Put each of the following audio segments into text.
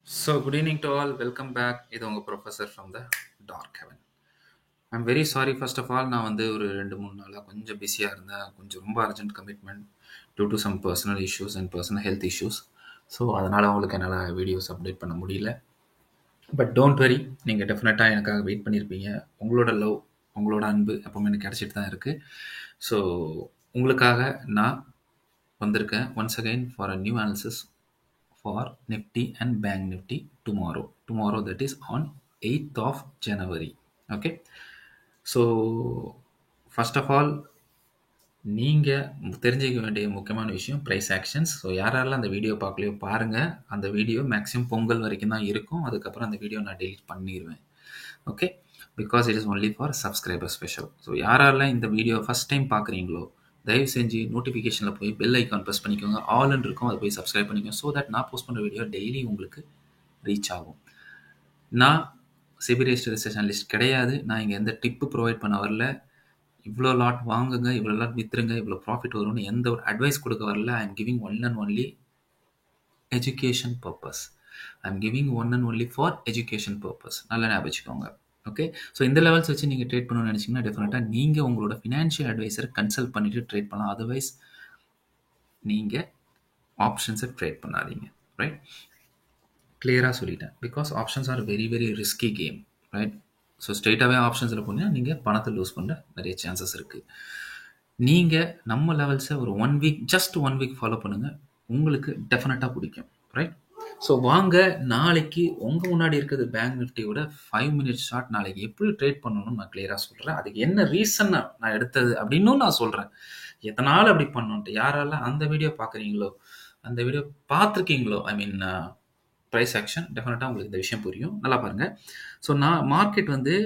So, good evening to all. Welcome back. இது உங்க professor from the dark heaven. I'm very sorry first of all. நான் வந்து ஒரு 2-3 நாளாக கொஞ்சம் பிஸியாக இருந்தேன். கொஞ்சம் ரொம்ப urgent commitment due to some personal issues and personal health issues. So அதனால் உங்களுக்கு என்னால் வீடியோஸ் அப்டேட் பண்ண முடியல. பட் டோன்ட் வெரி, நீங்கள் டெஃபினட்டாக எனக்காக வெயிட் பண்ணியிருப்பீங்க. உங்களோட லவ், உங்களோட அன்பு எப்பவுமே எனக்கு கிடச்சிட்டு தான் இருக்குது. ஸோ உங்களுக்காக நான் வந்திருக்கேன் once again for a new analysis for Nifty and Bank Nifty tomorrow. Tomorrow, that is on 8th of January. Okay. So, first of all, நீங்கள் தெரிஞ்சுக்க வேண்டிய முக்கியமான விஷயம் ப்ரைஸ் ஆக்ஷன்ஸ். ஸோ யாரெல்லாம் அந்த வீடியோ பார்க்கலையோ பாருங்கள். அந்த வீடியோ மேக்ஸிமம் பொங்கல் வரைக்கும் தான் இருக்கும். அதுக்கப்புறம் அந்த வீடியோ நான் டெலிட் பண்ணிடுவேன். Okay, because it is only for subscriber special. So யாரெல்லாம் இந்த வீடியோ ஃபஸ்ட் டைம் பார்க்குறீங்களோ தயவு செஞ்சு நோட்டிஃபிகேஷனில் போய் பெல் ஐக்கான் ப்ரெஸ் பண்ணிக்கோங்க. ஆல்னு இருக்கும், அதை போய் சப்ஸ்கிரைப் பண்ணிக்கோங்க. ஸோ தட் நான் போஸ்ட் பண்ணுற வீடியோ டெய்லி உங்களுக்கு ரீச் ஆகும். நான் செபி ரெஜிஸ்டர்ட் அனலிஸ்ட் கிடையாது. நான் இங்கே எந்த டிப்பு ப்ரொவைட் பண்ண வரல. இவ்வளோ லாட் வாங்குங்க, இவ்வளோ லாட் விற்றுருங்க, இவ்வளோ ப்ராஃபிட் வரும்னு எந்த ஒரு அட்வைஸ் கொடுக்க வரல. I am giving one and only education purpose. I am giving one and only for education purpose. நல்லா ஞாபகம் வச்சுக்கோங்க. ஓகே, ஸோ இந்த லெவல்ஸ் வச்சு நீங்கள் ட்ரேட் பண்ணணும்னு நினச்சிங்கன்னா டெஃபினட்டாக நீங்கள் உங்களோட ஃபினான்ஷியல் அட்வைசரை கன்சல்ட் பண்ணிவிட்டு ட்ரேட் பண்ணலாம். அதர்வைஸ் நீங்கள் ஆப்ஷன்ஸை ட்ரேட் பண்ணாதீங்க. ரைட், கிளியராக சொல்லிட்டேன். Because options are very very risky game. Right, so ஸ்ட்ரெயிட்டாகவே ஆப்ஷன்ஸில் போனீங்கன்னா நீங்கள் பணத்தை லூஸ் பண்ண நிறைய சான்சஸ் இருக்குது. நீங்கள் நம்ம லெவல்ஸை ஒரு 1 வீக், ஜஸ்ட் 1 வீக் ஃபாலோ பண்ணுங்கள். உங்களுக்கு டெஃபினட்டாக பிடிக்கும். ரைட், ஸோ வாங்க நாளைக்கு உங்கள் முன்னாடி இருக்கிறது பேங்க் நிஃப்டியோட 5 மினிட்ஸ் ஷார்ட் நாளைக்கு எப்படி ட்ரேட் பண்ணணும்னு நான் கிளியராக சொல்கிறேன். அதுக்கு என்ன ரீசன் நான் எடுத்தது அப்படின்னும் நான் சொல்கிறேன். எத்தனால அப்படி பண்ணோன்ட்டு யாரெல்லாம் அந்த வீடியோ பார்க்குறீங்களோ, அந்த வீடியோ பார்த்துருக்கீங்களோ, ஐ மீன் ப்ரைஸ் ஆக்ஷன், டெஃபினட்டாக உங்களுக்கு இந்த விஷயம் புரியும். நல்லா பாருங்கள். ஸோ நான் மார்க்கெட் வந்து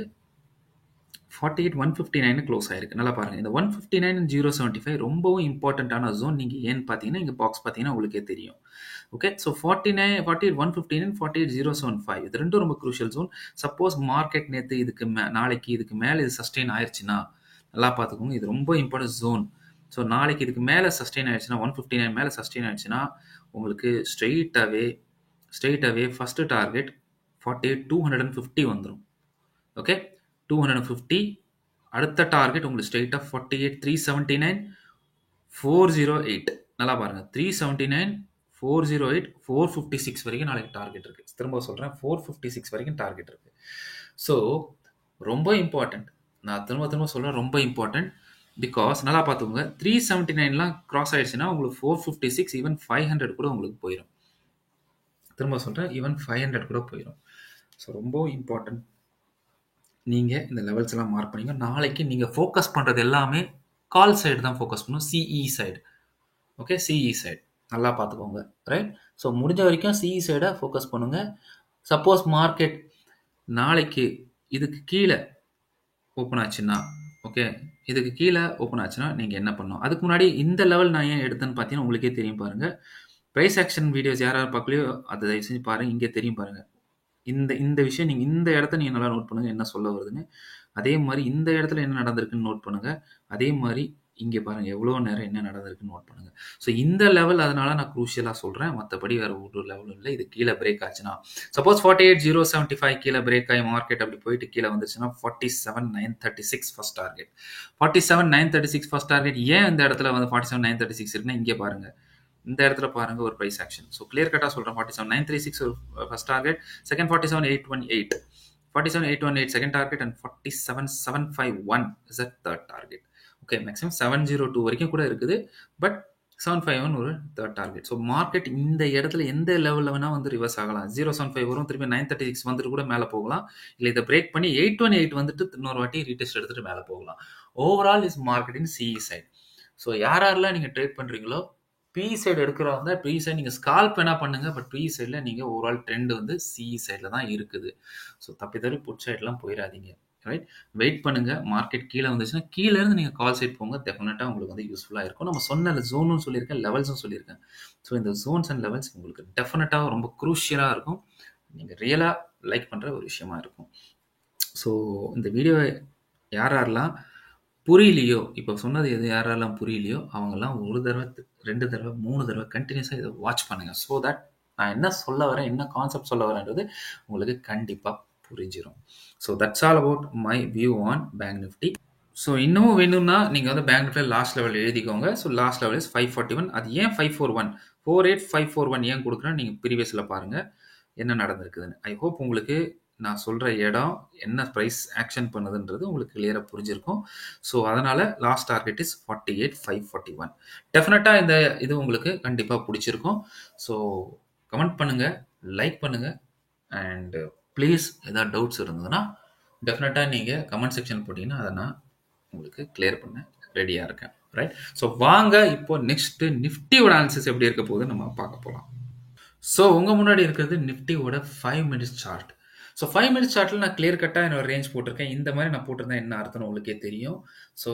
48,159 க்ளோஸ் ஆயிருக்கு. நல்லா பாருங்கள். இந்த 159 and 0.75 ரொம்பவும் இம்பார்ட்டண்ட்டான ஜோன். நீங்கள் ஏன்னு பார்த்தீங்கன்னா இங்கே பாக்ஸ் பார்த்தீங்கன்னா உங்களுக்கே தெரியும். ஓகே, ஸோ 48,159 and 48,075 இது ரெண்டும் ரொம்ப குரூஷியல் ஜோன். சப்போஸ் மார்க்கெட் நேற்று இதுக்கு நாளைக்கு இதுக்கு மேலே இது சஸ்டெயின் ஆயிடுச்சுன்னா நல்லா பார்த்துக்கோங்க, இது ரொம்ப இம்பார்ட்டன்ட் ஜோன். ஸோ நாளைக்கு இதுக்கு மேலே சஸ்டெயின் ஆயிடுச்சுன்னா 159 மேலே சஸ்டெயின் ஆயிடுச்சுன்னா உங்களுக்கு ஸ்ட்ரெயிட்டாகவே ஃபஸ்ட்டு டார்கெட் 48,250 வந்துடும். ஓகே, 250. அடுத்த டார்கெட் உங்களுக்கு ஸ்ட்ரெயிட்டாக 48,379, 408. நல்லா பாருங்கள், 379, 408, 456 வரைக்கும் நாளைக்கு டார்கெட் இருக்குது. திரும்ப சொல்கிறேன், 456 வரைக்கும் டார்கெட் இருக்குது. ஸோ ரொம்ப இம்பார்ட்டண்ட். நான் திரும்ப சொல்கிறேன், ரொம்ப இம்பார்ட்டண்ட். பிகாஸ் நல்லா பார்த்துக்கோங்க, 379லாம் கிராஸ் ஆயிடுச்சுன்னா உங்களுக்கு 456, ஈவன் 500 கூட உங்களுக்கு போயிடும். திரும்ப சொல்கிறேன், ஈவன் 500 கூட போயிடும். ஸோ ரொம்ப இம்பார்ட்டண்ட். நீங்கள் இந்த லெவல்ஸ் எல்லாம் மார்க் பண்ணிங்க. நாளைக்கு நீங்கள் ஃபோக்கஸ் பண்ணுறது எல்லாமே கால் சைடு தான் ஃபோக்கஸ் பண்ணணும், CE side. Okay, CE side நல்லா பார்த்துக்கோங்க. ரைட், ஸோ முடிஞ்ச வரைக்கும் சிஇ சைடை ஃபோக்கஸ் பண்ணுங்கள். சப்போஸ் மார்க்கெட் நாளைக்கு இதுக்கு கீழே ஓப்பன் ஆச்சுன்னா, ஓகே, இதுக்கு கீழே ஓப்பன் ஆச்சுன்னா நீங்கள் என்ன பண்ணணும்? அதுக்கு முன்னாடி இந்த லெவல் நான் ஏன் எடுத்தேன்னு பார்த்தீங்கன்னா உங்களுக்கே தெரியும். பாருங்கள், ப்ரைஸ் ஆக்ஷன் வீடியோஸ் யாராவது பார்க்கலையோ அதை தயவு செஞ்சு பாருங்கள். இங்கே தெரியும் பாருங்கள். இந்த விஷயம் நீங்கள் இந்த இடத்த நீங்கள் நல்லா நோட் பண்ணுங்கள், என்ன சொல்ல வருதுன்னு. அதே மாதிரி இந்த இடத்துல என்ன நடந்திருக்குன்னு நோட் பண்ணுங்கள். அதே மாதிரி இங்கே பாருங்கள் எவ்வளோ நேரம் என்ன நடந்திருக்குன்னு நோட் பண்ணுங்கள். ஸோ இந்த லெவல் அதனால நான் குரூஷியலாக சொல்கிறேன், மற்றபடி வேறு ஒரு லெவலும் இல்லை. இது கீழே பிரேக் ஆச்சுன்னா, சப்போஸ் 48,075 கீழே பிரேக் ஆகி மார்க்கெட் அப்படி போயிட்டு கீழே வந்துச்சுன்னா 47,936 ஃபஸ்ட் டார்கெட். 47,936 first target. ஏன் இந்த இடத்துல வந்து 47,936 இருக்குன்னா இங்கே பாருங்கள், இந்த இடத்துல பாருங்க ஒரு ப்ரைஸ் ஆக்ஷன். ஸோ கிளியர் கட்டாக சொல்கிறேன், 47,936 ஒரு first target, second 47,818, 47,818 second target, and 47,751 is a third target. Okay, maximum 702 வரைக்கும் கூட இருக்குது, பட் 751 ஒரு தேர்ட் டார்கெட். ஸோ மார்க்கெட் இந்த இடத்துல எந்த லெவலில் வேணால் வந்து ரிவர்ஸ் ஆகலாம். 0.75 வரும், திருப்பி 936 வந்துட்டு கூட மேலே போகலாம். இல்லை இதை பிரேக் பண்ணி 818 வந்துட்டு இன்னொரு வாட்டி ரீடெஸ்ட் எடுத்துகிட்டு மேலே போகலாம். ஓவரால் இஸ் மார்க்கெட்டின் சிஇ சைட். ஸோ யாரெல்லாம் நீங்கள் ட்ரேட் பண்ணுறீங்களோ பி சைடு எடுக்கிறவங்க பி சைடு நீங்கள் ஸ்கால்ப் என்ன பண்ணுங்க, பட் பி சைடில் நீங்கள் ஓவரால் ட்ரெண்ட் வந்து சிஇ சைடில் தான் இருக்குது. ஸோ தப்பி புட் சைட்லாம் போயிடாதீங்க. ரைட், வெயிட் பண்ணுங்க. மார்க்கெட் கீழே வந்துச்சுன்னா கீழே இருந்து நீங்கள் கால் சைட் போங்க, டெஃபினட்டாக உங்களுக்கு வந்து யூஸ்ஃபுல்லாக இருக்கும். நம்ம சொன்ன ஜோனும் சொல்லியிருக்கேன், லெவல்ஸும் சொல்லியிருக்கேன். ஸோ இந்த ஜோன்ஸ் அண்ட் லெவல்ஸ் உங்களுக்கு டெஃபினட்டாக ரொம்ப குரூஷியலாக இருக்கும். நீங்கள் ரியலாக லைக் பண்ணுற ஒரு விஷயமா இருக்கும். ஸோ இந்த வீடியோ யாரெல்லாம் புரியலையோ, இப்போ சொன்னது எது யாரெல்லாம் புரியலையோ அவங்கெல்லாம் ஒரு தடவை, 2 தடவை, 3 தடவை கண்டினியூஸாக இதை வாட்ச் பண்ணுங்கள். ஸோ தட் நான் என்ன சொல்ல வரேன், என்ன கான்செப்ட் சொல்ல வரேன்றது உங்களுக்கு கண்டிப்பா புரிஞ்சிரும். So that's all about my view on bank Nifty. So இன்னமும் வேணும்னா நீங்க வந்து பேங்க் நிஃப்டில லாஸ்ட் லெவல் எழுதிக்கோங்க. So last level is 541. அது ஏன் 541? 48541 ஏன் குடுக்குறேன் நீங்க ப்ரீவியஸ்ல பாருங்க. என்ன நடந்திருக்குதுன்னு. ஐ ஹோப் உங்களுக்கு நான் சொல்ற இடம் என்ன பிரைஸ் ஆக்ஷன் பண்ணுதுன்றது உங்களுக்கு கிளியரா புரிஞ்சிருக்கும். ஸோ அதனால லாஸ்ட் டார்கெட் இஸ் 48,541. டெஃபினட்டா இந்த இது உங்களுக்கு கண்டிப்பா புடிச்சிருக்கும். ஸோ கமெண்ட் பண்ணுங்க, லைக் பண்ணுங்க அண்ட் ப்ளீஸ் ஏதாவது டவுட்ஸ் இருந்ததுன்னா டெஃபினட்டா நீங்க கமெண்ட் செக்ஷன் போட்டீங்கன்னா அத நான் உங்களுக்கு கிளியர் பண்ண ரெடியா இருக்கேன். ரைட்? ஸோ வாங்க இப்போ நெக்ஸ்ட் நிஃப்டியோட அனாலிசிஸ் எப்படி இருக்க போகுதுன்னு நம்ம பார்க்க போலாம். ஸோ உங்க முன்னாடி இருக்கிறது நிஃப்டியோட 5 மினிட்ஸ் சார்ட். ஸோ 5 மினிட்ஸ் சார்ட்ல நான் கிளியர் கட்டா என்னோட ரேஞ்ச் போட்டிருக்கேன். இந்த மாதிரி நான் போட்டிருந்தா என்ன அர்த்தம்னு உங்களுக்கே தெரியும். ஸோ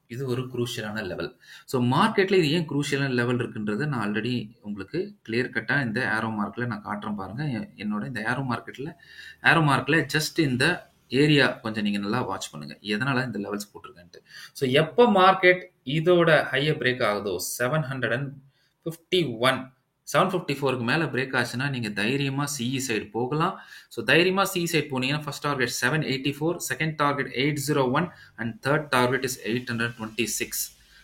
இது ஒரு குரூஷியலான லெவல். ஸோ மார்க்கெட்ல இது ஏன் குரூஷியலான லெவல் இருக்குன்றத நான் ஆல்ரெடி உங்களுக்கு கிளியர் கட்டா இந்த ஏரோ மார்க்ல நான் காட்டுறேன் பாருங்க. என்னோட இந்த ஏரோ மார்க்ல ஜஸ்ட் இந்த ஏரியா கொஞ்சம் நீங்க நல்லா வாட்ச் பண்ணுங்க. எதனால இந்த லெவல்ஸ் போட்டிருக்கேன்ட்டு. ஸோ எப்போ மார்க்கெட் இதோட ஹையை பிரேக் ஆகுதோ 751 754க்கு மேல பிரேக் ஆச்சுன்னா நீங்க தைரியமா சிஇ சைடு போகலாம். ஸோ தைரியமா சிஇ சைடு போனீங்கன்னா first target 784, second target 801 and third target is 826.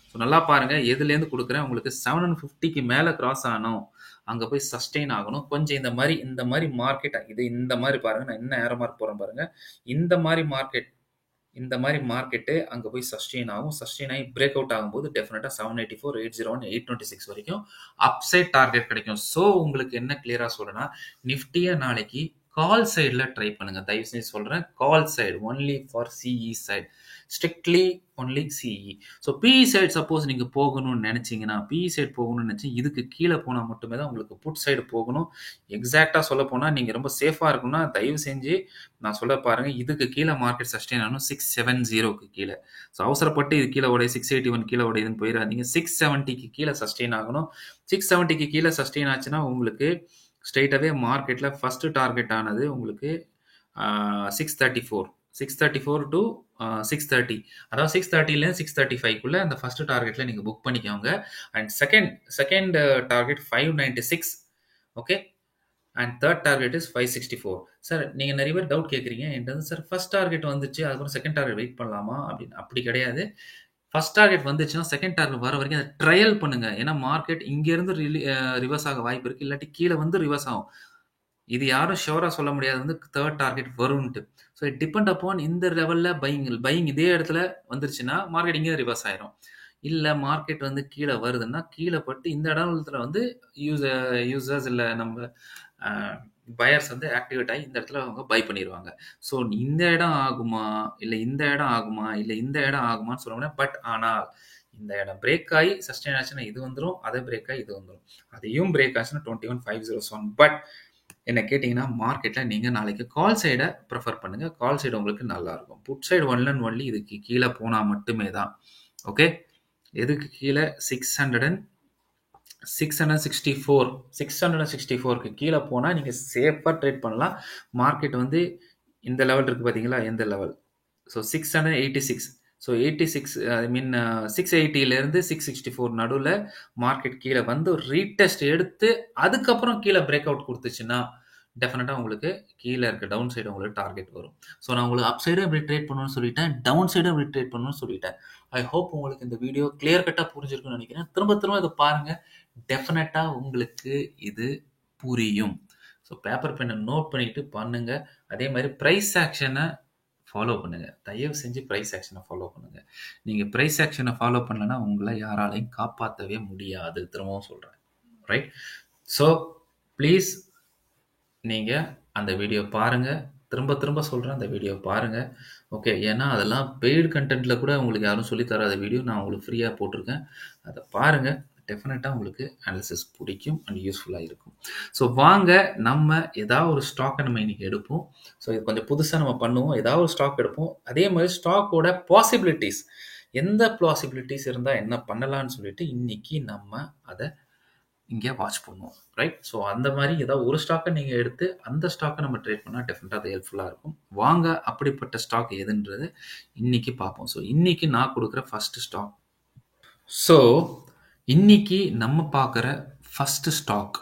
So நல்லா பாருங்க எதுலேருந்து கொடுக்குறேன் உங்களுக்கு 750க்கு மேல கிராஸ் ஆகணும். அங்க போய் சஸ்டெயின் ஆகணும். கொஞ்சம் இந்த மாதிரி மார்க்கெட் இது இந்த மாதிரி பாருங்க. நான் என்ன ஏரோ மார்க் போறேன் பாருங்க. இந்த மாதிரி மார்க்கெட்டு அங்கே போய் சஸ்டெயின் ஆகும். சஸ்டெயின் ஆகி பிரேக் அவுட் ஆகும்போது டெஃபினட்டாக 784, 801, 826 வரைக்கும் அப்சைட் டார்கெட் கிடைக்கும். ஸோ உங்களுக்கு என்ன கிளியரா சொல்றேன்னா நிஃப்டியை நாளைக்கு கால் சைடில் ட்ரை பண்ணுங்க. தயவு செஞ்சு சொல்றேன், call side only for CE side, strictly only CE. So PE side suppose நீங்க போகணும்னு நினைச்சீங்கன்னா, பிஇ சைடு போகணும்னு நினைச்சு இதுக்கு கீழே போனா மட்டுமே தான் உங்களுக்கு புட் சைடு போகணும். எக்ஸாக்டா சொல்ல போனா நீங்க ரொம்ப சேஃபா இருக்கணும்னா தயவு செஞ்சு நான் சொல்ல பாருங்க, இதுக்கு கீழே மார்க்கெட் சஸ்டெயின் ஆகணும் 670க்கு கீழே. ஸோ அவசரப்பட்டு இது கீழே உடைய 681 கீழே உடையதுன்னு போயிடாதீங்க. 670க்கு கீழே சஸ்டெயின் ஆகணும். 670க்கு கீழே சஸ்டெயின் ஆச்சுன்னா உங்களுக்கு ஸ்ட்ரெயிட்டாவே மார்க்கெட்ல ஃபர்ஸ்ட் டார்கெட் ஆனது உங்களுக்கு 634 634 டு 630, அதாவது 630லேருந்து 635க்குள்ள அந்த ஃபர்ஸ்ட் டார்கெட்ல நீங்க புக் பண்ணிக்கோங்க. And second target 596. Okay, and third target is 564. Sir நீங்க நிறைய பேர் டவுட் கேட்குறீங்க என்கிட்ட, சார் ஃபர்ஸ்ட் டார்கெட் வந்துச்சு அதுக்கப்புறம் செகண்ட் டார்கெட் வெயிட் பண்ணலாமா அப்படின்னு. அப்படி கிடையாது. ஃபர்ஸ்ட் டார்கெட் வந்துச்சுன்னா செகண்ட் டார்கெட் வர வரைக்கும் அதை ட்ரையல் பண்ணுங்க. ஏன்னா மார்க்கெட் இங்கேருந்து ரிவர்ஸ் ஆக வாய்ப்பு இருக்கு, இல்லாட்டி கீழே வந்து ரிவர்ஸ் ஆகும். இது யாரும் ஷோரா சொல்ல முடியாது வந்து தேர்ட் டார்கெட் வரும்ன்ட்டு. ஸோ இட் டிபெண்ட் அப்பான் இந்த லெவலில் பையிங் இதே இடத்துல வந்துருச்சுன்னா மார்க்கெட் இங்கே ரிவர்ஸ் ஆயிரும். இல்லை மார்க்கெட் வந்து கீழே வருதுன்னா கீழே பட்டு இந்த இடத்துல வந்து யூசர்ஸ் இல்லை நம்ம பயர்ஸ் வந்து ஆக்டிவேட் ஆகி இந்த இடத்துல அவங்க பை பண்ணிடுவாங்க. ஸோ இந்த இடம் ஆகுமா இல்லை இந்த இடம் ஆகுமா இல்லை இந்த இடம் ஆகுமான்னு சொல்ல முடியாது. பட் ஆனால் இந்த இடம் பிரேக் ஆகி சஸ்டெயின் ஆச்சுன்னா இது வந்துடும், அதை பிரேக் ஆகி இது வந்துடும், அதையும் பிரேக் ஆச்சுன்னா 21,507. பட் என்ன கேட்டிங்கன்னா மார்க்கெட்டில் நீங்கள் நாளைக்கு கால் சைடை ப்ரிஃபர் பண்ணுங்கள். கால் சைடு உங்களுக்கு நல்லாயிருக்கும். Put side only and only இதுக்கு கீழே போனால் மட்டுமே தான். ஓகே, எதுக்கு கீழே 664க்கு கீழே போனால் நீங்கள் சேஃபாக ட்ரேட் பண்ணலாம். மார்க்கெட் வந்து இந்த லெவல் இருக்குது பார்த்தீங்களா, எந்த லெவல்? ஸோ 686. ஸோ 86 ஐ மீன் 680லேருந்து 664 நடுவில் மார்க்கெட் கீழே வந்து ரீடெஸ்ட் எடுத்து அதுக்கப்புறம் கீழே பிரேக் அவுட் கொடுத்துச்சுன்னா டெஃபினட்டாக உங்களுக்கு கீழே இருக்க டவுன் சைடு உங்களுக்கு டார்கெட் வரும். ஸோ நான் உங்களுக்கு அப் சைடும் எப்படி ட்ரேட் பண்ணணும்னு சொல்லிட்டேன், டவுன் சைடும் எப்படி ட்ரேட் பண்ணணும்னு சொல்லிட்டேன். ஐ ஹோப் உங்களுக்கு இந்த வீடியோ கிளியர் கட்டாக புரிஞ்சிருக்குன்னு நினைக்கிறேன். திரும்ப இதை பாருங்கள், டெஃபினட்டாக உங்களுக்கு இது புரியும். ஸோ பேப்பர் பெண்ணை நோட் பண்ணிட்டு பண்ணுங்க. அதே மாதிரி ப்ரைஸ் ஆக்ஷனை ஃபாலோ பண்ணுங்க. தயவு செஞ்சு ப்ரைஸ் ஆக்ஷனை ஃபாலோ பண்ணுங்க. நீங்கள் ப்ரைஸ் ஆக்ஷனை ஃபாலோ பண்ணலன்னா உங்களை யாராலையும் காப்பாற்றவே முடியாது. திரும்பவும் சொல்கிறேன், ரைட்? ஸோ ப்ளீஸ் நீங்கள் அந்த வீடியோ பாருங்கள். திரும்ப சொல்கிறேன், அந்த வீடியோ பாருங்கள். ஓகே, ஏன்னா அதெல்லாம் பெய்டு கண்டென்ட்டில் கூட உங்களுக்கு யாரும் சொல்லித் தராத வீடியோ நான் உங்களுக்கு ஃப்ரீயாக போட்டிருக்கேன். அதை பாருங்கள், டெஃபினட்டாக உங்களுக்கு அனாலிசிஸ் பிடிக்கும் அண்ட் யூஸ்ஃபுல்லாக இருக்கும். ஸோ வாங்க நம்ம ஏதாவது ஒரு ஸ்டாக்கை நம்ம இன்னைக்கு எடுப்போம். ஸோ இது கொஞ்சம் புதுசாக நம்ம பண்ணுவோம். ஏதாவது ஒரு ஸ்டாக் எடுப்போம். அதே மாதிரி ஸ்டாக்கோட பாசிபிலிட்டிஸ், எந்த பாசிபிலிட்டிஸ் இருந்தால் என்ன பண்ணலான்னு சொல்லிட்டு இன்னைக்கு நம்ம அதை இங்கே வாட்ச் பண்ணுவோம், ரைட்? ஸோ அந்த மாதிரி ஏதாவது ஒரு ஸ்டாக்கை நீங்கள் எடுத்து அந்த ஸ்டாக்கை நம்ம ட்ரேட் பண்ணால் டெஃபினட்டாக அது ஹெல்ப்ஃபுல்லாக இருக்கும். வாங்க அப்படிப்பட்ட ஸ்டாக் எதுன்றது இன்னைக்கு பார்ப்போம். ஸோ இன்னைக்கு நான் கொடுக்குற ஃபர்ஸ்ட் ஸ்டாக். ஸோ இன்னைக்கு நம்ம பார்க்குற ஃபர்ஸ்ட் ஸ்டாக்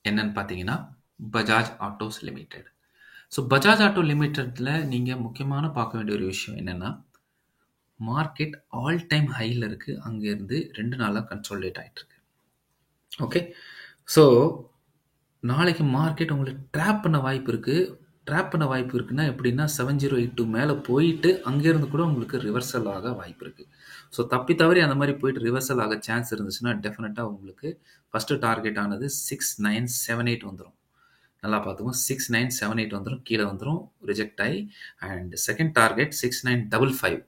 என்னன்னு பார்த்தீங்கன்னா, Bajaj autos limited. So Bajaj auto லிமிடெட்ல நீங்க முக்கியமான பார்க்க வேண்டிய ஒரு விஷயம் என்னன்னா, மார்க்கெட் ஆல் டைம் ஹைல இருக்கு. அங்கேருந்து 2 நாளா கன்சாலிடேட் ஆயிட்டு இருக்கு. ஓகே. ஸோ நாளைக்கு மார்க்கெட் உங்கள ட்ராப் பண்ண வாய்ப்பு இருக்கு. ட்ராப் பண்ண வாய்ப்பு இருக்குன்னா எப்படின்னா 7082 மேல போயிட்டு அங்கேருந்து கூட உங்களுக்கு ரிவர்சல் ஆக வாய்ப்பு இருக்கு. ஸோ தப்பி தவறி அந்த மாரி போயிட்டு ரிவர்சல் ஆக சான்ஸ் இருந்துச்சுன்னா, டெஃபினட்டா உங்களுக்கு ஃபர்ஸ்ட் டார்கெட் ஆனது 6978 வந்துரும். நல்லா பார்த்துக்கோங்க. 6978 வந்துரும். கீழ வந்துரும். ரிஜெக்ட் ஆயி and second target 6955.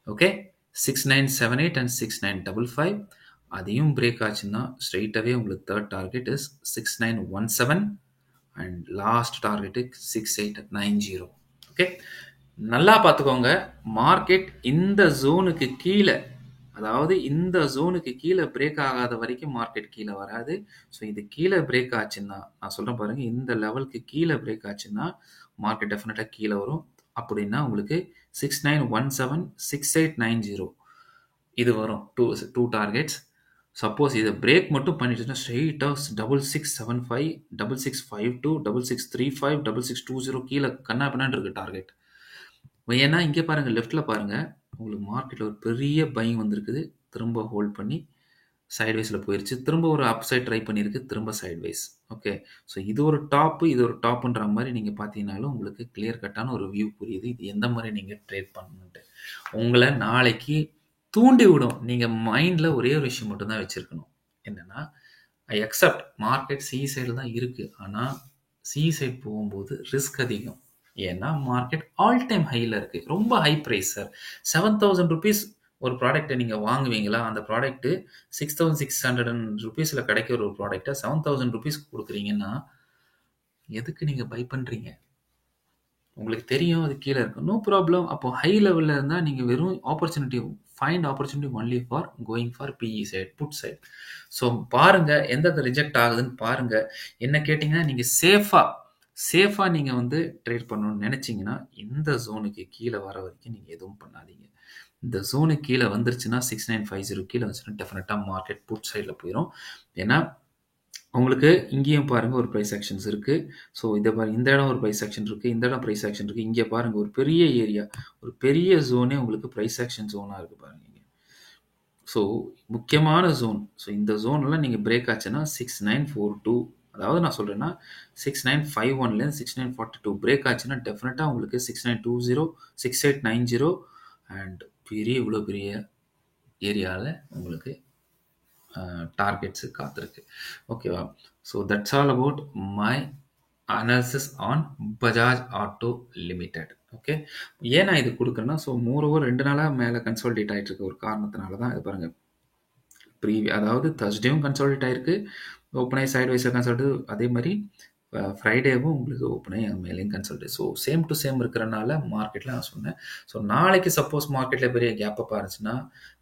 Okay. 6978 and 6955 அதையும் பிரேக் ஆச்சுன்னா, ஸ்ட்ரெய்ட்டாவே உங்களுக்கு third target is 6917 and last target 6890. Okay. நல்லா பார்த்துக்கோங்க. மார்க்கெட் இந்த ஜோனுக்கு கீழ, அதாவது இந்த ஜோனுக்கு கீழ பிரேக் ஆகாத வரைக்கும் மார்க்கெட் கீழ வராது. ஸோ இது கீழ பிரேக் ஆச்சுன்னா, நான் சொல்றேன் பாருங்க, இந்த லெவலுக்கு கீழ பிரேக் ஆச்சுன்னா, மார்க்கெட் டெஃபினட்டா கீழ வரும். அப்படின்னா உங்களுக்கு 6917, 6890 இது வரும். 2 டார்கெட்ஸ். சப்போஸ் இத பிரேக் மட்டும் பண்ணிட்டுச்சுன்னா, ஸ்ட்ரெய்ட்டா 6675, 6652, 6635, 6620 கீழ கன்னா பின்னான்னு இருக்கு டார்கெட். ஏன்னா, இங்க பாருங்க லெஃப்ட்ல பாருங்க. உங்களுக்கு மார்க்கெட்ல ஒரு பெரிய பையிங் வந்திருக்குது. திரும்ப ஹோல்ட் பண்ணி சைட்வேஸ்ல போயிருச்சு. திரும்ப ஒரு அப் சைட் ட்ரை பண்ணியிருக்கு. திரும்ப சைட்வேஸ். ஓகே. ஸோ இது ஒரு டாப்பு, இது ஒரு டாப்புன்ற மாரி நீங்க பார்த்தீங்கனாலும் உங்களுக்கு கிளியர் கட்டான ஒரு வியூ புரியுது. இது எந்த மாரி நீங்க ட்ரேட் பண்ணணுன்ட்டு. உங்கள நாளைக்கு தூண்டி விடும். நீங்க மைண்ட்ல ஒரே ஒரு விஷயம் மட்டும் தான் வச்சிருக்கணும். என்னன்னா, ஐ அக்செப்ட் மார்க்கெட் சி சைடுல தான் இருக்கு. ஆனா, சி சைட் போகும்போது ரிஸ்க் அதிகம். ஏன்னா, மார்க்கெட் ஆல் டைம் ஹைல இருக்கு. ரொம்ப ஹை பிரைஸ் சார். ₹7000 ஒரு ப்ராடக்ட்ட நீங்க வாங்குவீங்களா? அந்த ப்ராடக்ட் ₹6600 கிடைக்கிற ஒரு ப்ராடக்ட்ட ₹7000 குடுக்குறீங்கன்னா, எதுக்கு நீங்க பை பண்றீங்க? உங்களுக்கு தெரியும் அது கீழ இருக்கு. No problem. அப்போ ஹை லெவல்ல இருந்தா நீங்க வெறும் opportunity find opportunity only for going for PE side, put side. So பாருங்க எந்தெந்த ரிஜெக்ட் ஆகுதுன்னு பாருங்க. என்ன கேட்டீங்கன்னா, நீங்க சேஃபா நீங்க வந்து ட்ரேட் பண்ணணும்னு நெனச்சீங்கன்னா, இந்த ஜோனுக்கு கீழ வர வரைக்கும் நீங்க எதுவும் பண்ணாதீங்க. இந்த ஜோனுக்கு கீழ வந்துருச்சுன்னா 6950 கீழ வந்துச்சுன்னா டெஃபினட்டா மார்க்கெட் புட் சைட்ல போயிரும். ஏன்னா உங்களுக்கு இங்கேயும் பாருங்க ஒரு பிரைஸ் ஆக்ஷன்ஸ் இருக்கு. ஸோ இத பாருங்க, இந்த இடம் ஒரு பிரைஸ் ஆக்ஷன் இருக்கு. இந்த இடம் பிரைஸ் ஆக்ஷன் இருக்கு. இங்க பாருங்க ஒரு பெரிய ஏரியா, ஒரு பெரிய ஜோனே உங்களுக்கு பிரைஸ் ஆக்ஷன் ஜோனா இருக்கு பாருங்க இங்க. ஸோ முக்கியமான ஜோன். ஸோ இந்த ஜோன்லாம் நீங்க பிரேக் ஆச்சுன்னா 6942, அதாவது நான் சொல்றேன்னா 6951லேருந்து 6942 பிரேக் ஆச்சுன்னா டெஃபினட்டா உங்களுக்கு 6920, 6890 அண்ட் இவ்வளோ பெரிய ஏரியால உங்களுக்கு டார்கெட்ஸ் காத்திருக்கு. ஓகேவா? So that's all about my analysis on Bajaj auto limited. Okay. ஏன் நான் இது குடுக்குறேன்னா, ஸோ மோரோவர் 2 நாளா மேல கன்சாலிடேட் ஆயிட்டு இருக்க ஒரு காரணத்தினால தான் இது பாருங்க. அதாவது தர்ஸ்டேவும் கன்சாலிடேட் ஆயிருக்கு. ஓப்பன் ஆயி சைட்வைஸா கன்சாலிடேட், அதே மாரி ஃப்ரைடேவும் உங்களுக்கு ஓப்பன் ஆயி மேலேயும் consolidate. So same to same இருக்கிறனால மார்க்கெட்ல நான் சொன்னேன். ஸோ நாளைக்கு சப்போஸ் மார்க்கெட்ல பெரிய கேப் அப் ஆச்சுன்னா,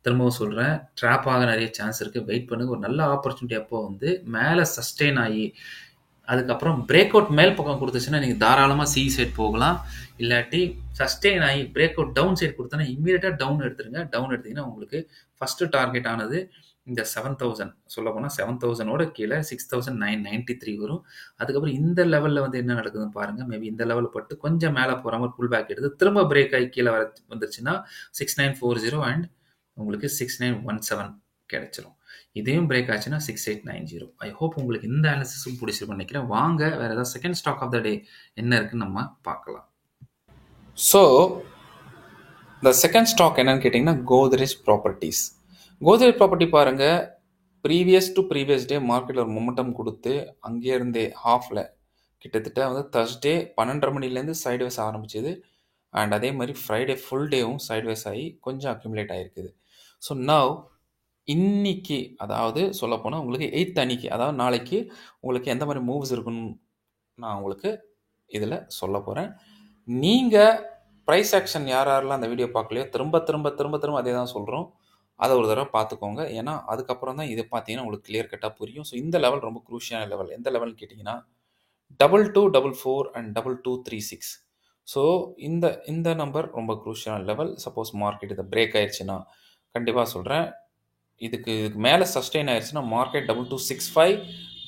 திரும்பவும் சொல்றேன், ட்ராப் ஆக நெறைய சான்ஸ் இருக்கு. வெயிட் பண்ணுங்க. ஒரு நல்ல ஆப்பர்ச்சுனிட்டி அப்போ வந்து மேல சஸ்டெயின் ஆயி, அதுக்கப்புறம் பிரேக் அவுட் மேல் பக்கம் குடுத்துச்சுன்னா, நீங்க தாராளமா சி சைட் போகலாம். இல்லாட்டி சஸ்டெயின் ஆயி பிரேக் அவுட் டவுன் சைட் குடுத்தோன்னா, இம்மீடியட்டா டவுன் எடுத்துருங்க. டவுன் எடுத்தீங்கன்னா, உங்களுக்கு ஃபர்ஸ்ட் டார்கெட் ஆனது இந்த 7000, சொல்லப்போனா 7000ஓட கீழ 6993 வரும். அதுக்கப்புறம் இந்த லெவல்ல வந்து என்ன நடக்குதுன்னு பாருங்க. மேபி இந்த லெவல் பட்டு கொஞ்சம் மேல போற மாரி புல் பேக் எடுத்து, திரும்ப பிரேக் ஆயி கீழ வந்துருச்சுன்னா 6940 அண்ட் உங்களுக்கு 6917 கிடைச்சிரும். இதையும் பிரேக் ஆச்சுன்னா 6890. ஐ ஹோப் உங்களுக்கு இந்த அனாலிசிஸும் புடிச்சிருக்கும்னு நெனைக்கிறேன். வாங்க வேற ஏதாவது செகண்ட் ஸ்டாக் ஆஃப் த டே என்ன இருக்குன்னு நம்ம பார்க்கலாம். ஸோ இந்த செகண்ட் ஸ்டாக் என்னன்னு கேட்டிங்கன்னா, கோத்ரேஜ் ப்ராப்பர்ட்டீஸ். கோத்ரேஜ் ப்ராப்பர்ட்டி பாருங்க, ப்ரீவியஸ் டே மார்க்கெட்ல ஒரு மொமெண்டம் குடுத்து, அங்கே இருந்தே ஹாஃப்ல கிட்டத்தட்ட வந்து தர்ஸ்டே 12:30 மணிலேருந்து சைட்வேஸ் ஆரம்பிச்சது. அண்ட் அதே மாரி ஃப்ரைடே ஃபுல் டேவும் சைட்வேஸ் ஆகி கொஞ்சம் அக்யூமுலேட் ஆயிருக்குது. ஸோ நவ் இன்னைக்கு, அதாவது சொல்லப்போனா உங்களுக்கு 8th அன்னைக்கு, அதாவது நாளைக்கு உங்களுக்கு எந்த மாரி மூவ்ஸ் இருக்குன்னு நான் உங்களுக்கு இதுல சொல்லப் போறேன். நீங்க பிரைஸ் ஆக்ஷன் யாரெல்லாம் அந்த வீடியோ பார்க்கலையோ, திரும்ப அதே தான் சொல்றோம். அத ஒரு தடவ பார்த்துக்கோங்க. ஏன்னா, அதுக்கப்புறம் தான் இது பார்த்தீங்கன்னா உங்களுக்கு கிளியர் கட்டா புரியும். ஸோ இந்த லெவல் ரொம்ப குரூஷியலான லெவல். எந்த லெவல்னு கேட்டீங்கன்னா, 2244 அண்ட் 2236. ஸோ இந்த இந்த நம்பர் ரொம்ப குரூஷியலான லெவல். சப்போஸ் மார்க்கெட் இத பிரேக் ஆயிருச்சுன்னா, கண்டிப்பா சொல்றேன், இதுக்கு மேல சஸ்டெயின் ஆயிருச்சுன்னா மார்க்கெட் 2265,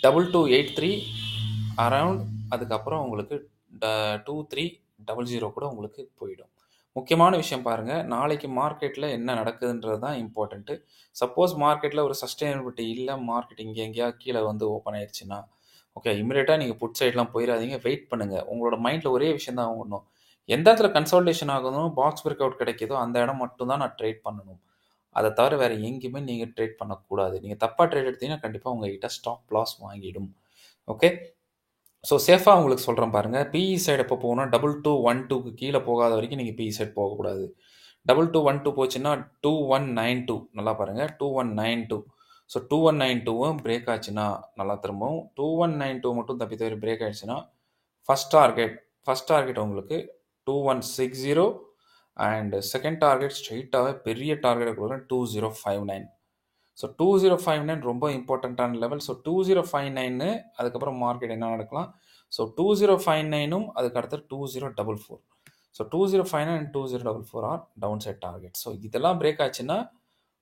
2283 அரவுண்ட், அதுக்கப்புறம் உங்களுக்கு 2300 கூட உங்களுக்கு போயிடும். முக்கியமான விஷயம் பாருங்க, நாளைக்கு மார்க்கெட்ல என்ன நடக்குதுன்றது தான் இம்பார்ட்டன்ட்டு. சப்போஸ் மார்க்கெட்ல ஒரு சஸ்டெய்னபிலிட்டி இல்ல, மார்க்கெட் இங்க எங்கேயாவது கீழ வந்து ஓப்பன் ஆயிருச்சுன்னா, ஓகே இமிடியேட்டா நீங்க புட் சைட்லாம் போயிறாதீங்க. வெயிட் பண்ணுங்க. உங்களோட மைண்ட்ல ஒரே விஷயம் தான் ஓடணும். எந்த இடத்துல கன்சாலிடேஷன் ஆகுதோ, பாக்ஸ் பிரேக் அவுட் கிடைக்குதோ, அந்த இடம் மட்டும் தான் நான் ட்ரேட் பண்ணணும். அத தவிர வேற எங்கேயுமே நீங்க ட்ரேட் பண்ணக்கூடாது. நீங்க தப்பா ட்ரேட் எடுத்தீங்கன்னா, கண்டிப்பா உங்ககிட்ட ஸ்டாப் லாஸ் வாங்கிடும். ஓகே. ஸோ சேஃபா உங்களுக்கு சொல்றேன் பாருங்க. பிஇ சைடு எப்போ போகணும், 2212க்கு கீழ போகாத வரைக்கும் நீங்க பிஇ சைடு போகக்கூடாது. 2212 போச்சுன்னா 2192 நல்லா பாருங்க. 2192. ஸோ 2192வும் பிரேக் ஆச்சுன்னா நல்லா திரும்பவும். 2192 மட்டும் தப்பி தவறி பிரேக் ஆயிடுச்சுன்னா, ஃபர்ஸ்ட் டார்கெட் உங்களுக்கு 2160 அண்ட் செகண்ட் டார்கெட் ஸ்ட்ரெயிட்டாவே பெரிய டார்கெட்ட குடுக்குறேன் 2059. ஸோ 2059 ரொம்ப இம்பார்ட்டன்ட்டான லெவல். ஸோ 2059 அதுக்கப்புறம் மார்க்கெட் என்ன நடக்கலாம். ஸோ 2059ம் அதுக்கு அடுத்து 2044. So 2059 and 2044 are down side target. So இதெல்லாம் பிரேக் ஆச்சுன்னா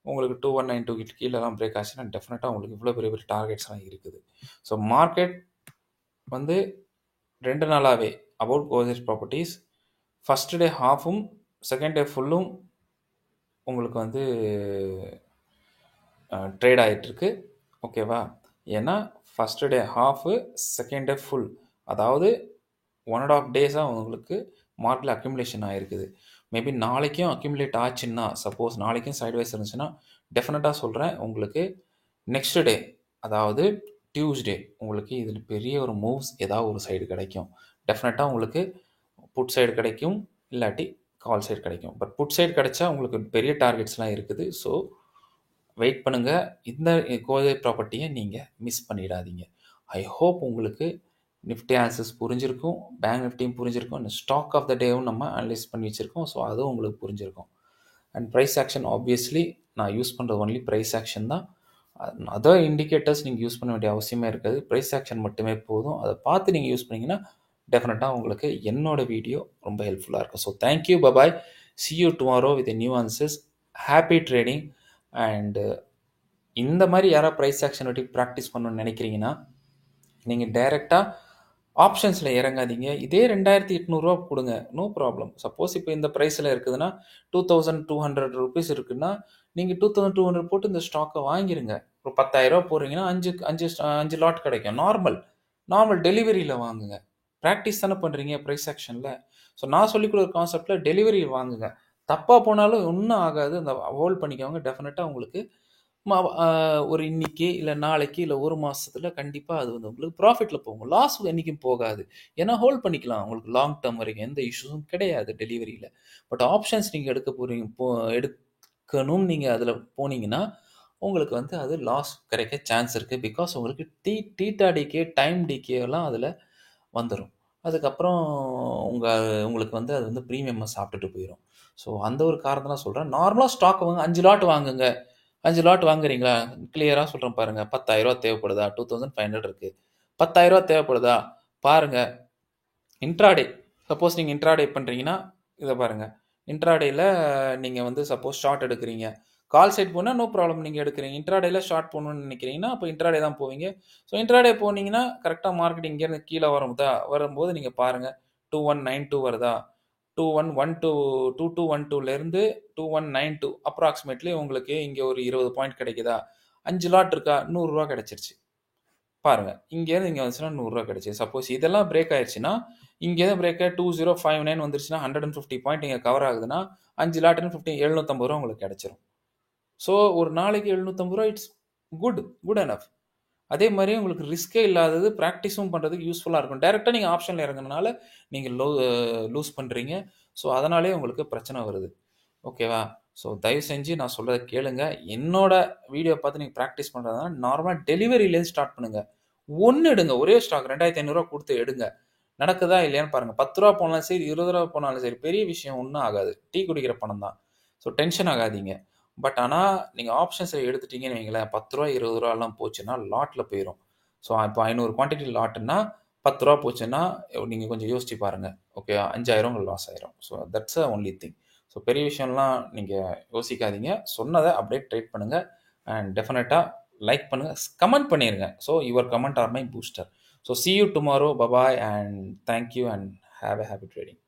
உங்களுக்கு 2192 கீழெல்லாம் பிரேக் ஆச்சுன்னா டெஃபினட்டாக உங்களுக்கு இவ்வளோ பெரிய பெரிய டார்கெட்ஸ்லாம் இருக்குது. ஸோ மார்க்கெட் வந்து 2 நாளாவே அபவுட் கோஜஸ் ப்ராப்பர்ட்டிஸ் ஃபர்ஸ்ட் டே ஹாஃபும் செகண்ட் டே ஃபுல்லும் உங்களுக்கு வந்து ட்ரேட் ஆகிட்டுருக்கு. ஓகேவா? ஏன்னா first day half, second day full, அதாவது 1.5 டேஸாக உங்களுக்கு மார்க்கெட்டில் அக்யூமுலேஷன் ஆகிருக்குது. மேபி நாளைக்கும் அக்யூமுலேட் ஆச்சுன்னா, சப்போஸ் நாளைக்கும் சைட்வைஸ் இருந்துச்சுன்னா, டெஃபினட்டாக சொல்கிறேன் உங்களுக்கு நெக்ஸ்ட் டே, அதாவது டியூஸ்டே, உங்களுக்கு இதில் பெரிய ஒரு மூவ்ஸ் ஏதாவது ஒரு சைடு கிடைக்கும். டெஃபினட்டாக உங்களுக்கு புட் சைடு கிடைக்கும், இல்லாட்டி கால் சைடு கிடைக்கும். பட் புட் சைடு கிடைச்சா உங்களுக்கு பெரிய டார்கெட்ஸ்லாம் இருக்குது. ஸோ வெயிட் பண்ணுங்க. இந்த கோதை ப்ராப்பர்ட்டியை நீங்கள் மிஸ் பண்ணிடாதீங்க. ஐ ஹோப் உங்களுக்கு நிஃப்டி ஆன்சர்ஸ் புரிஞ்சிருக்கும், பேங்க் நிஃப்டியும் புரிஞ்சிருக்கும், ஸ்டாக் ஆஃப் த டேவும் நம்ம அனலைஸ் பண்ணி வச்சுருக்கோம். ஸோ அதுவும் உங்களுக்கு புரிஞ்சிருக்கும். அண்ட் ப்ரைஸ் ஆக்ஷன் ஆப்வியஸ்லி நான் யூஸ் பண்ணுறது ஒன்லி ப்ரைஸ் ஆக்ஷன் தான். அதர் இண்டிகேட்டர்ஸ் நீங்கள் யூஸ் பண்ண வேண்டிய அவசியமே இருக்காது. ப்ரைஸ் ஆக்ஷன் மட்டுமே போதும். அதை பார்த்து நீங்கள் யூஸ் பண்ணிங்கன்னா டெஃபினட்டாக உங்களுக்கு என்னோட வீடியோ ரொம்ப ஹெல்ப்ஃபுல்லாக இருக்கும். So thank you, bye bye, see you tomorrow with a new answers. Happy trading. And இந்த மாதிரி யாராவது ப்ரைஸ் ஆக்ஷன் வட்டி ப்ராக்டிஸ் பண்ணணும்னு நினைக்கிறீங்கன்னா, நீங்கள் டைரெக்டாக ஆப்ஷன்ஸில் இறங்காதீங்க. இதே 2800 கொடுங்க, நோ ப்ராப்ளம். சப்போஸ் இப்போ இந்த ப்ரைஸில் இருக்குதுன்னா 2200 ருபீஸ் இருக்குன்னா, நீங்கள் 2200 போட்டு இந்த ஸ்டாக்கை வாங்கிருங்க. ஒரு 10,000 போடுறீங்கன்னா 5 லாட் கிடைக்கும். நார்மல் டெலிவரியில் வாங்குங்க. ப்ராக்டிஸ் தானே பண்ணுறீங்க ப்ரைஸ் ஆக்ஷனில். ஸோ நான் சொல்லிக் கொடுக்குற கான்செப்டில் டெலிவரி வாங்குங்க. தப்பாக போனாலும் ஒன்றும் ஆகாது. அந்த ஹோல்ட் பண்ணிக்கோங்க. டெஃபினட்டாக உங்களுக்கு ஒரு இன்னைக்கு இல்லை நாளைக்கு இல்லை ஒரு மாதத்தில் கண்டிப்பாக அது வந்து உங்களுக்கு ப்ராஃபிட்டில் போகும். லாஸ் என்றைக்கும் போகாது. ஏன்னா ஹோல்ட் பண்ணிக்கலாம். உங்களுக்கு லாங் டேர்ம் வரைக்கும் எந்த இஷ்யூஸும் கிடையாது டெலிவரியில். பட் ஆப்ஷன்ஸ் நீங்கள் எடுக்க போகிறீங்க, எடுக்கணும் நீங்கள் அதில் போனீங்கன்னா உங்களுக்கு வந்து அது லாஸ் கிடைக்க சான்ஸ் இருக்குது. பிகாஸ் உங்களுக்கு டீட்டா டிகே, டைம் டிகேலாம் அதில் வந்துடும். அதுக்கப்புறம் உங்களுக்கு வந்து அது வந்து ப்ரீமியமாக சாப்பிட்டுட்டு போயிடும். ஸோ அந்த ஒரு காரணத்தான் சொல்கிறேன். நார்மலாக ஸ்டாக் வாங்க, 5 லாட் வாங்குங்க. 5 லாட் வாங்குறீங்களா? கிளியராக சொல்கிறேன் பாருங்கள். 10,000 தேவைப்படுதா? 2500 இருக்குது. 10,000 தேவைப்படுதா? பாருங்கள். இன்ட்ராடே, சப்போஸ் நீங்கள் இன்ட்ராடே பண்ணுறீங்கன்னா இதை பாருங்கள். இன்ட்ராடேயில் நீங்கள் வந்து சப்போஸ் ஷார்ட் எடுக்கிறீங்க, கால் சைட் போனால் நோ ப்ராப்ளம் நீங்கள் எடுக்கிறீங்க. இன்ட்ராடேயில் ஷார்ட் போகணுன்னு நினைக்கிறீங்கன்னா அப்போ இன்ட்ராடே தான் போவீங்க. ஸோ இன்ட்ராடே போனீங்கன்னா கரெக்டாக மார்க்கெட் இங்கேருந்து கீழே வரும்போது நீங்கள் பாருங்கள் 2192 வருதா, 2212லேருந்து 2192 அப்ராக்சிமேட்லி உங்களுக்கு இங்கே ஒரு 20 பாயிண்ட் கிடைக்குதா, 5 லாட் இருக்கா, 100 ரூபா கிடைச்சிருச்சு. பாருங்க, இங்கேருந்து இங்கே வந்துச்சுன்னா 100 ரூபா கிடைச்சி. சப்போஸ் இதெல்லாம் பிரேக் ஆயிடுச்சுன்னா, இங்கேருந்து பிரேக் 2059 வந்துருச்சுன்னா 150 பாயிண்ட் இங்கே கவர் ஆகுதுன்னா 5 லாட் 750 ரூபா உங்களுக்கு கிடைச்சிரும். ஸோ ஒரு நாளைக்கு 750 ரூபா இட்ஸ் குட் எனஃப். அதே மாதிரி உங்களுக்கு ரிஸ்கே இல்லாதது, ப்ராக்டிஸும் பண்ணுறதுக்கு யூஸ்ஃபுல்லாக இருக்கும். டைரெக்டாக நீங்கள் ஆப்ஷனில் இறங்குறதுனால நீங்கள் லூஸ் பண்ணுறீங்க. ஸோ அதனாலே உங்களுக்கு பிரச்சனை வருது. ஓகேவா? ஸோ தயவு செஞ்சு நான் சொல்கிறத கேளுங்க. என்னோட வீடியோ பார்த்து நீங்கள் ப்ராக்டிஸ் பண்ணுறதுனால நார்மலாக டெலிவரியிலேருந்து ஸ்டார்ட் பண்ணுங்கள். ஒன்று எடுங்க, ஒரே ஸ்டாக் 2500 கொடுத்து எடுங்க. நடக்குதா இல்லையான்னு பாருங்கள். 10 ரூபா போனாலும் சரி, 20 ரூபா போனாலும் சரி, பெரிய விஷயம் ஒன்றும் ஆகாது. டீ குடிக்கிற பணம் தான். ஸோ டென்ஷன் ஆகாதீங்க. பட் ஆனால் நீங்கள் ஆப்ஷன்ஸை எடுத்துட்டீங்கன்னு வைங்களேன், 10 ரூபா 20 ரூபாலாம் போச்சுன்னா லாட்டில் போயிடும். ஸோ இப்போ 500 குவான்டிட்டி லாட்டுன்னா 10 ரூபா போச்சுன்னா நீங்கள் கொஞ்சம் யோசிச்சு பாருங்கள். ஓகே, 5000 லாஸ் ஆயிரும். So that's a only thing. So பெரிய விஷயம்லாம் நீங்கள் யோசிக்காதீங்க. சொன்னதை அப்படியே ட்ரேட் பண்ணுங்கள். அண்ட் டெஃபினட்டாக லைக் பண்ணுங்க, கமெண்ட் பண்ணிருங்க. So your comment R my booster. So see you tomorrow. Bye bye and thank you and have a happy trading.